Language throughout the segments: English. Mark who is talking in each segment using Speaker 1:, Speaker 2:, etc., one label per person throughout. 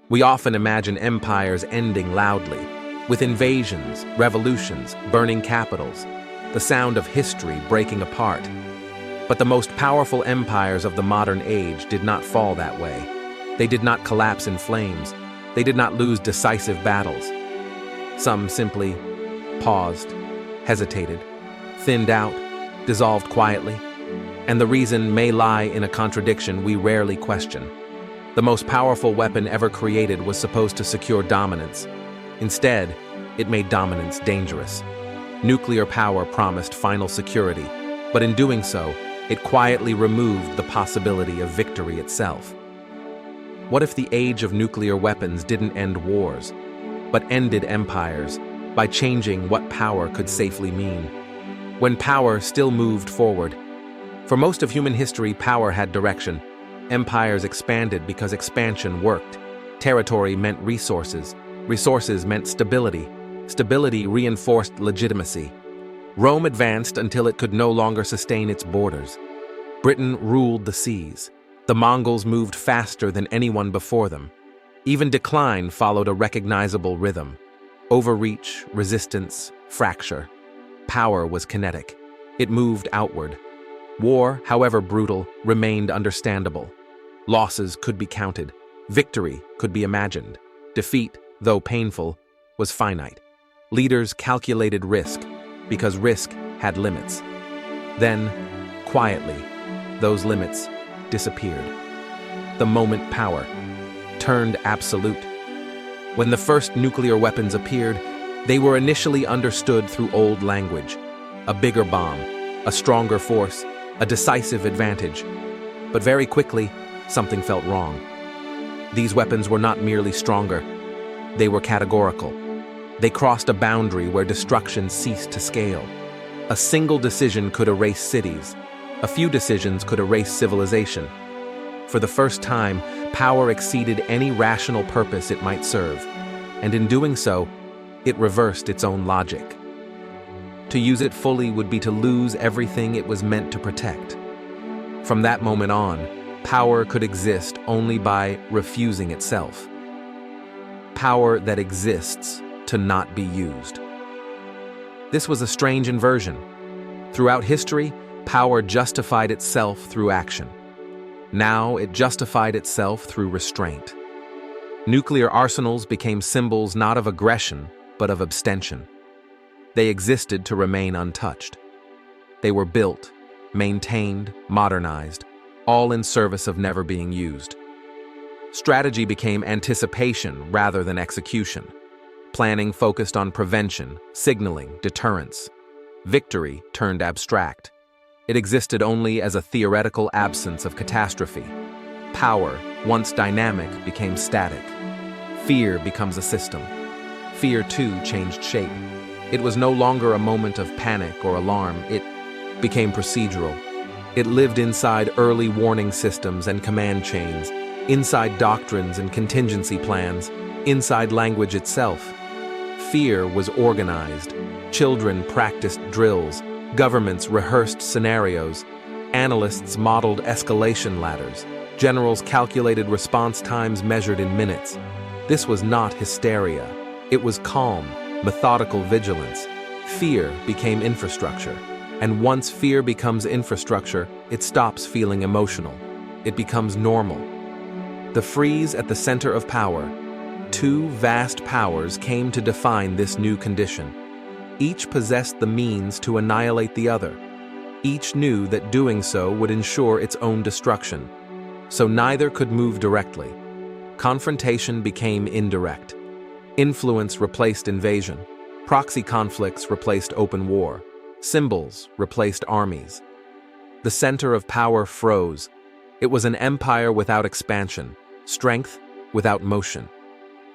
Speaker 1: We often imagine empires ending loudly, with invasions, revolutions, burning capitals, the sound of history breaking apart. But the most powerful empires of the modern age did not fall that way. They did not collapse in flames. They did not lose decisive battles. Some simply paused, hesitated, thinned out, dissolved quietly. And the reason may lie in a contradiction we rarely question. The most powerful weapon ever created was supposed to secure dominance. Instead, it made dominance dangerous. Nuclear power promised final security, but in doing so, it quietly removed the possibility of victory itself. What if the age of nuclear weapons didn't end wars, but ended empires by changing what power could safely mean? When power still moved forward. For most of human history, power had direction. Empires expanded because expansion worked. Territory meant resources. Resources meant stability. Stability reinforced legitimacy. Rome advanced until it could no longer sustain its borders. Britain ruled the seas. The Mongols moved faster than anyone before them. Even decline followed a recognizable rhythm. Overreach, resistance, fracture. Power was kinetic. It moved outward. War, however brutal, remained understandable. Losses could be counted. Victory could be imagined. Defeat, though painful, was finite. Leaders calculated risk, because risk had limits. Then, quietly, those limits disappeared. The moment power turned absolute. When the first nuclear weapons appeared, they were initially understood through old language. A bigger bomb, a stronger force, a decisive advantage. But very quickly, something felt wrong. These weapons were not merely stronger. They were categorical. They crossed a boundary where destruction ceased to scale. A single decision could erase cities. A few decisions could erase civilization. For the first time, power exceeded any rational purpose it might serve, and in doing so, it reversed its own logic. To use it fully would be to lose everything it was meant to protect. From that moment on, power could exist only by refusing itself. Power that exists to not be used. This was a strange inversion. Throughout history, power justified itself through action. Now it justified itself through restraint. Nuclear arsenals became symbols not of aggression, but of abstention. They existed to remain untouched. They were built, maintained, modernized, all in service of never being used. Strategy became anticipation rather than execution. Planning focused on prevention, signaling, deterrence. Victory turned abstract. It existed only as a theoretical absence of catastrophe. Power, once dynamic, became static. Fear becomes a system. Fear, too, changed shape. It was no longer a moment of panic or alarm. It became procedural. It lived inside early warning systems and command chains, inside doctrines and contingency plans, inside language itself. Fear was organized. Children practiced drills. Governments rehearsed scenarios. Analysts modeled escalation ladders. Generals calculated response times measured in minutes. This was not hysteria. It was calm, methodical vigilance. Fear became infrastructure. And once fear becomes infrastructure, it stops feeling emotional. It becomes normal. The freeze at the center of power. Two vast powers came to define this new condition. Each possessed the means to annihilate the other. Each knew that doing so would ensure its own destruction. So neither could move directly. Confrontation became indirect. Influence replaced invasion. Proxy conflicts replaced open war. Symbols replaced armies. The center of power froze. It was an empire without expansion, strength without motion.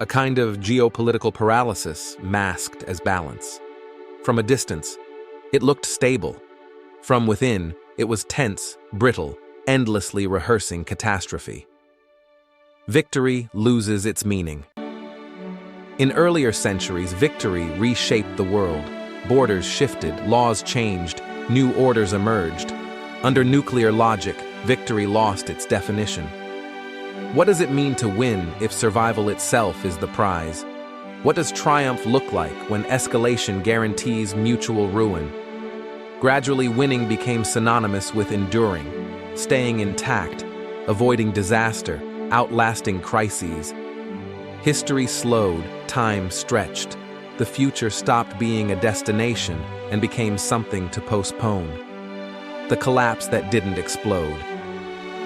Speaker 1: A kind of geopolitical paralysis masked as balance. From a distance, it looked stable. From within, it was tense, brittle, endlessly rehearsing catastrophe. Victory loses its meaning. In earlier centuries, victory reshaped the world. Borders shifted, laws changed, new orders emerged. Under nuclear logic, victory lost its definition. What does it mean to win if survival itself is the prize? What does triumph look like when escalation guarantees mutual ruin? Gradually, winning became synonymous with enduring, staying intact, avoiding disaster, outlasting crises. History slowed, time stretched. The future stopped being a destination and became something to postpone. The collapse that didn't explode.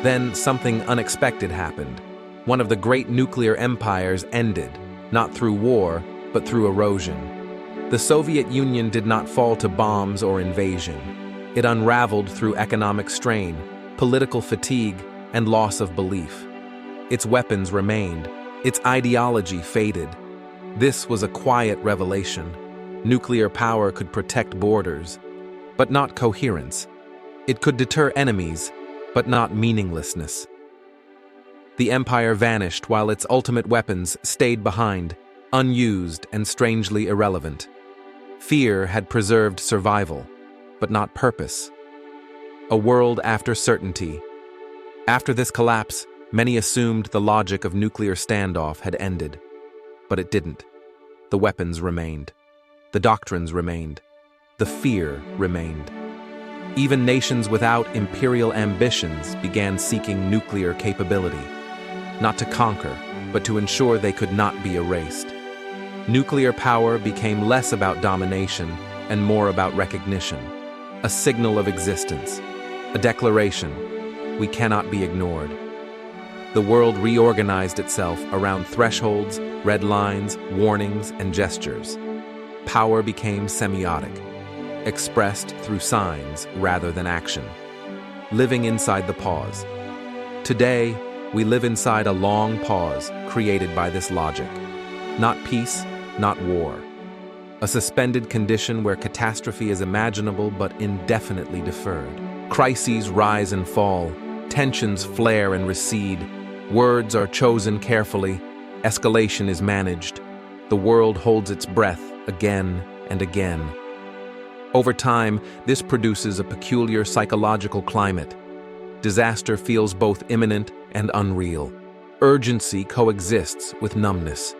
Speaker 1: Then something unexpected happened. One of the great nuclear empires ended, not through war, but through erosion. The Soviet Union did not fall to bombs or invasion. It unraveled through economic strain, political fatigue, and loss of belief. Its weapons remained. Its ideology faded. This was a quiet revelation. Nuclear power could protect borders, but not coherence. It could deter enemies, but not meaninglessness. The empire vanished while its ultimate weapons stayed behind, unused and strangely irrelevant. Fear had preserved survival, but not purpose. A world after certainty. After this collapse, many assumed the logic of nuclear standoff had ended. But it didn't. The weapons remained. The doctrines remained. The fear remained. Even nations without imperial ambitions began seeking nuclear capability. Not to conquer, but to ensure they could not be erased. Nuclear power became less about domination and more about recognition. A signal of existence. A declaration. We cannot be ignored. The world reorganized itself around thresholds, red lines, warnings, and gestures. Power became semiotic, expressed through signs rather than action. Living inside the pause. Today, we live inside a long pause created by this logic. Not peace, not war. A suspended condition where catastrophe is imaginable but indefinitely deferred. Crises rise and fall. Tensions flare and recede. Words are chosen carefully. Escalation is managed. The world holds its breath again and again. Over time, this produces a peculiar psychological climate. Disaster feels both imminent and unreal. Urgency coexists with numbness.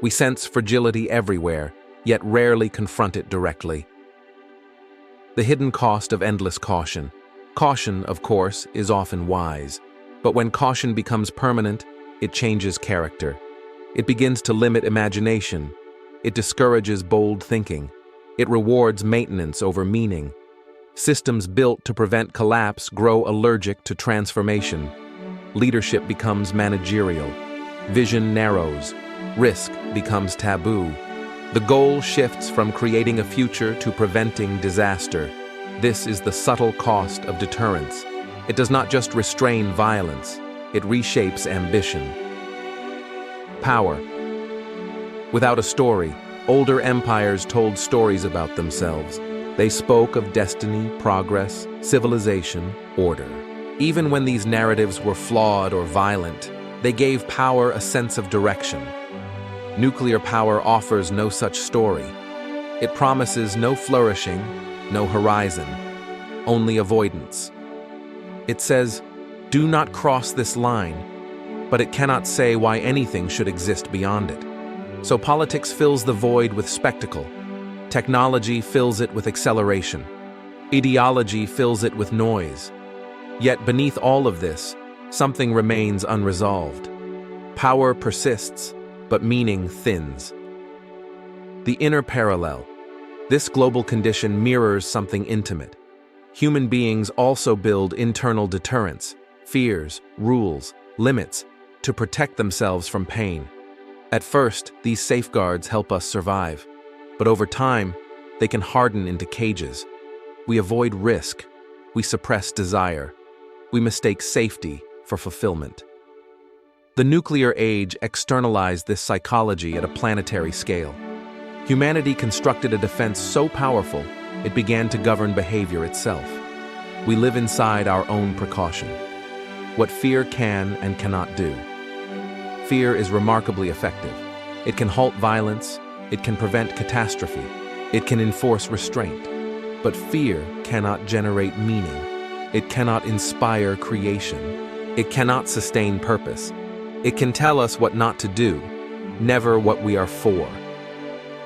Speaker 1: We sense fragility everywhere, yet rarely confront it directly. The hidden cost of endless caution. Caution, of course, is often wise. But when caution becomes permanent, it changes character. It begins to limit imagination. It discourages bold thinking. It rewards maintenance over meaning. Systems built to prevent collapse grow allergic to transformation. Leadership becomes managerial. Vision narrows. Risk becomes taboo. The goal shifts from creating a future to preventing disaster. This is the subtle cost of deterrence. It does not just restrain violence, it reshapes ambition. Power. Without a story, older empires told stories about themselves. They spoke of destiny, progress, civilization, order. Even when these narratives were flawed or violent, they gave power a sense of direction. Nuclear power offers no such story. It promises no flourishing, no horizon, only avoidance. It says, "Do not cross this line," but it cannot say why anything should exist beyond it. So politics fills the void with spectacle. Technology fills it with acceleration. Ideology fills it with noise. Yet beneath all of this, something remains unresolved. Power persists, but meaning thins. The inner parallel. This global condition mirrors something intimate. Human beings also build internal deterrents, fears, rules, limits, to protect themselves from pain. At first, these safeguards help us survive, but over time, they can harden into cages. We avoid risk, we suppress desire, we mistake safety for fulfillment. The nuclear age externalized this psychology at a planetary scale. Humanity constructed a defense so powerful, it began to govern behavior itself. We live inside our own precaution. What fear can and cannot do. Fear is remarkably effective. It can halt violence, it can prevent catastrophe, it can enforce restraint. But fear cannot generate meaning. It cannot inspire creation. It cannot sustain purpose. It can tell us what not to do, never what we are for.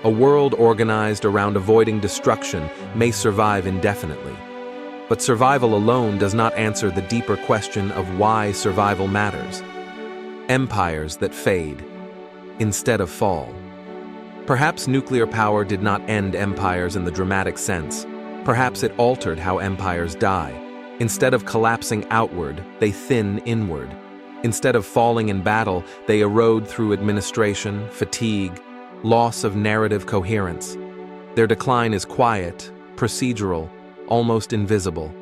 Speaker 1: A world organized around avoiding destruction may survive indefinitely. But survival alone does not answer the deeper question of why survival matters. Empires that fade, instead of fall. Perhaps nuclear power did not end empires in the dramatic sense. Perhaps it altered how empires die. Instead of collapsing outward, they thin inward. Instead of falling in battle, they erode through administration, fatigue, loss of narrative coherence. Their decline is quiet, procedural, almost invisible.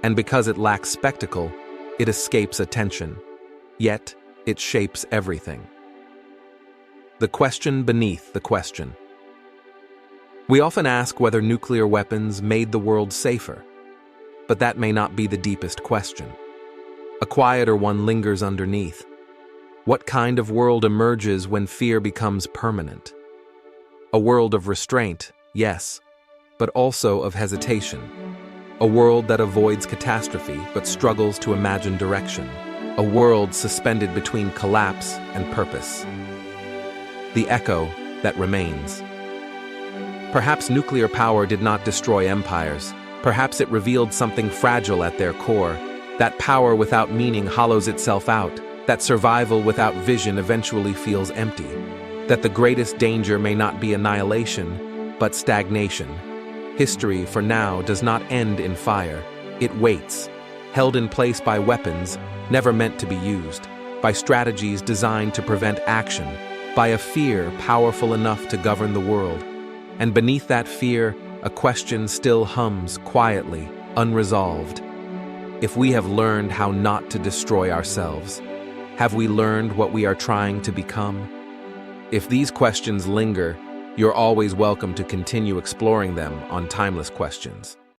Speaker 1: And because it lacks spectacle, it escapes attention. Yet, it shapes everything. The question beneath the question. We often ask whether nuclear weapons made the world safer, but that may not be the deepest question. A quieter one lingers underneath. What kind of world emerges when fear becomes permanent? A world of restraint, yes, but also of hesitation. A world that avoids catastrophe but struggles to imagine direction. A world suspended between collapse and purpose. The echo that remains. Perhaps nuclear power did not destroy empires. Perhaps it revealed something fragile at their core. That power without meaning hollows itself out. That survival without vision eventually feels empty. That the greatest danger may not be annihilation, but stagnation. History, for now, does not end in fire. It waits, held in place by weapons never meant to be used, by strategies designed to prevent action, by a fear powerful enough to govern the world. And beneath that fear, a question still hums quietly, unresolved. If we have learned how not to destroy ourselves, have we learned what we are trying to become? If these questions linger, you're always welcome to continue exploring them on Timeless Questions.